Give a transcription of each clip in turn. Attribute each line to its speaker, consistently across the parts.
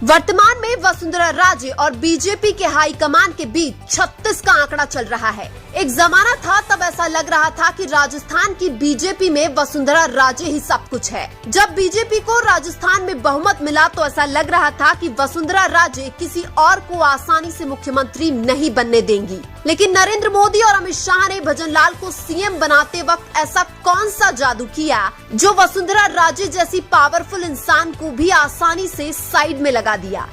Speaker 1: वर्तमान में वसुंधरा राजे और बीजेपी के हाईकमान के बीच 36 का आंकड़ा चल रहा है। एक जमाना था तब ऐसा लग रहा था कि राजस्थान की बीजेपी में वसुंधरा राजे ही सब कुछ है। जब बीजेपी को राजस्थान में बहुमत मिला तो ऐसा लग रहा था कि वसुंधरा राजे किसी और को आसानी से मुख्यमंत्री नहीं बनने देंगी। लेकिन नरेंद्र मोदी और अमित शाह ने भजनलाल को सीएम बनाते वक्त ऐसा कौन सा जादू किया जो वसुंधरा राजे जैसी पावरफुल इंसान को भी आसानी से साइड में लगा दिया।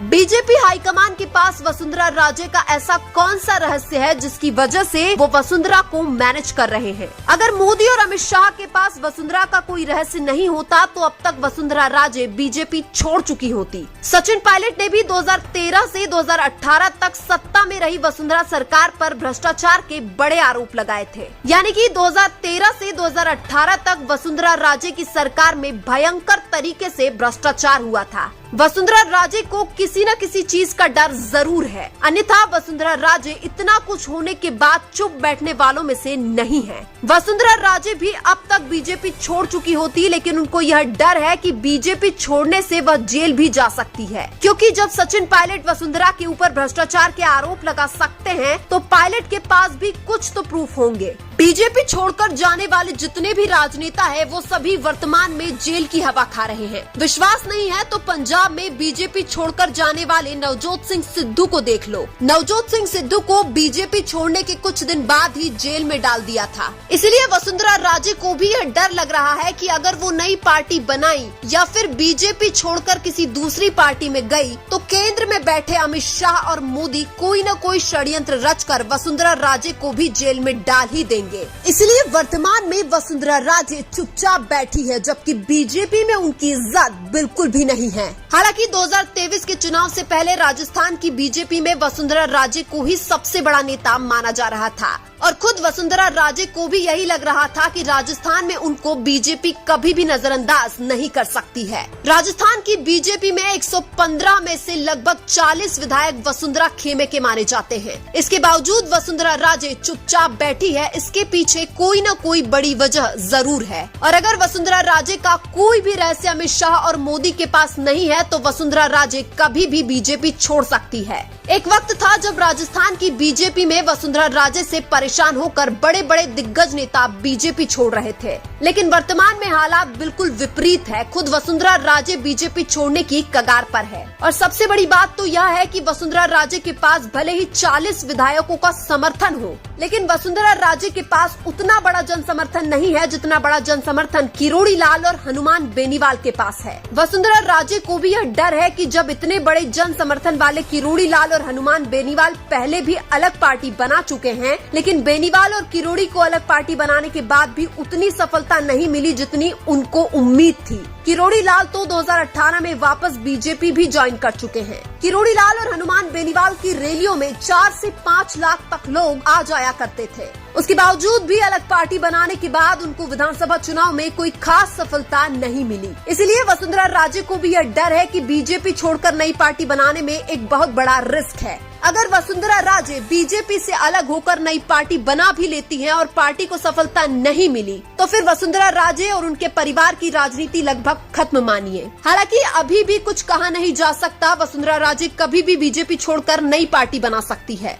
Speaker 1: बीजेपी हाईकमान के पास वसुंधरा राजे का ऐसा कौन सा रहस्य है जिसकी वजह से वो वसुंधरा को मैनेज कर रहे हैं। अगर मोदी और अमित शाह के पास वसुंधरा का कोई रहस्य नहीं होता तो अब तक वसुंधरा राजे बीजेपी छोड़ चुकी होती। सचिन पायलट ने भी 2013 से 2018 तक सत्ता में रही वसुंधरा सरकार पर भ्रष्टाचार के बड़े आरोप लगाए थे। यानी कि 2013 से 2018 तक वसुंधरा राजे की सरकार में भयंकर तरीके से भ्रष्टाचार हुआ था। वसुंधरा राजे को किसी न किसी चीज का डर जरूर है, अन्यथा वसुंधरा राजे इतना कुछ होने के बाद चुप बैठने वालों में से नहीं है। वसुंधरा राजे भी अब तक बीजेपी छोड़ चुकी होती, लेकिन उनको यह डर है कि बीजेपी छोड़ने से वह जेल भी जा सकती है, क्योंकि जब सचिन पायलट वसुंधरा के ऊपर भ्रष्टाचार के आरोप लगा सकते हैं तो पायलट के पास भी कुछ तो प्रूफ होंगे। बीजेपी छोड़कर जाने वाले जितने भी राजनेता है वो सभी वर्तमान में जेल की हवा खा रहे हैं। विश्वास नहीं है तो पंजाब में बीजेपी छोड़कर जाने वाले नवजोत सिंह सिद्धू को देख लो। नवजोत सिंह सिद्धू को बीजेपी छोड़ने के कुछ दिन बाद ही जेल में डाल दिया था। इसलिए वसुंधरा राजे को भी यह डर लग रहा है कि अगर वो नई पार्टी बनाई या फिर बीजेपी छोड़कर किसी दूसरी पार्टी में गई तो केंद्र में बैठे अमित शाह और मोदी कोई न कोई षड्यंत्र रचकर वसुंधरा राजे को भी जेल में डाल ही देंगे। इसलिए वर्तमान में वसुंधरा राजे चुपचाप बैठी है, जबकि बीजेपी में उनकी इज्जत बिल्कुल भी नहीं है। हालांकि 2023 के चुनाव से पहले राजस्थान की बीजेपी में वसुंधरा राजे को ही सबसे बड़ा नेता माना जा रहा था और खुद वसुंधरा राजे को भी यही लग रहा था कि राजस्थान में उनको बीजेपी कभी भी नजरअंदाज नहीं कर सकती है। राजस्थान की बीजेपी में 115 में से लगभग 40 विधायक वसुंधरा खेमे के माने जाते हैं। इसके बावजूद वसुंधरा राजे चुपचाप बैठी है। इसके पीछे कोई न कोई बड़ी वजह जरूर है और अगर वसुंधरा राजे का कोई भी रहस्य अमित शाह और मोदी के पास नहीं है तो वसुंधरा राजे कभी भी बीजेपी छोड़ सकती है। एक वक्त था जब राजस्थान की बीजेपी में वसुंधरा राजे से परेशान होकर बड़े बड़े दिग्गज नेता बीजेपी छोड़ रहे थे, लेकिन वर्तमान में हालात बिल्कुल विपरीत है। खुद वसुंधरा राजे बीजेपी छोड़ने की कगार पर है और सबसे बड़ी बात तो यह है कि वसुंधरा राजे के पास भले ही 40 विधायकों का समर्थन हो, लेकिन वसुंधरा राजे के पास उतना बड़ा जन समर्थन नहीं है जितना बड़ा जन समर्थन किरोड़ी लाल और हनुमान बेनीवाल के पास है। वसुंधरा राजे को भी यह डर है कि जब इतने बड़े जन समर्थन वाले किरोड़ी लाल और हनुमान बेनीवाल पहले भी अलग पार्टी बना चुके हैं, लेकिन बेनीवाल और किरोड़ी को अलग पार्टी बनाने के बाद भी उतनी सफलता नहीं मिली जितनी उनको उम्मीद थी। किरोड़ी लाल तो 2018 में वापस बीजेपी भी ज्वाइन कर चुके हैं। किरोड़ी लाल और हनुमान बेनीवाल की रैलियों में 4 से 5 लाख तक लोग आ जाया करते थे। उसके बावजूद भी अलग पार्टी बनाने के बाद उनको विधानसभा चुनाव में कोई खास सफलता नहीं मिली। इसलिए वसुंधरा राजे को भी यह डर है कि बीजेपी छोड़कर नई पार्टी बनाने में एक बहुत बड़ा रिस्क है। अगर वसुंधरा राजे बीजेपी से अलग होकर नई पार्टी बना भी लेती हैं और पार्टी को सफलता नहीं मिली तो फिर वसुंधरा राजे और उनके परिवार की राजनीति लगभग खत्म मानिए। हालांकि अभी भी कुछ कहा नहीं जा सकता, वसुंधरा राजे कभी भी बीजेपी छोड़कर नई पार्टी बना सकती है।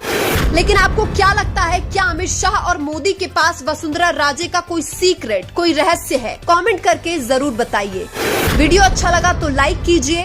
Speaker 1: लेकिन आपको क्या लगता है, क्या अमित शाह और मोदी के पास वसुंधरा राजे का कोई सीक्रेट, कोई रहस्य है? कमेंट करके जरूर बताइए। वीडियो अच्छा लगा तो लाइक कीजिए।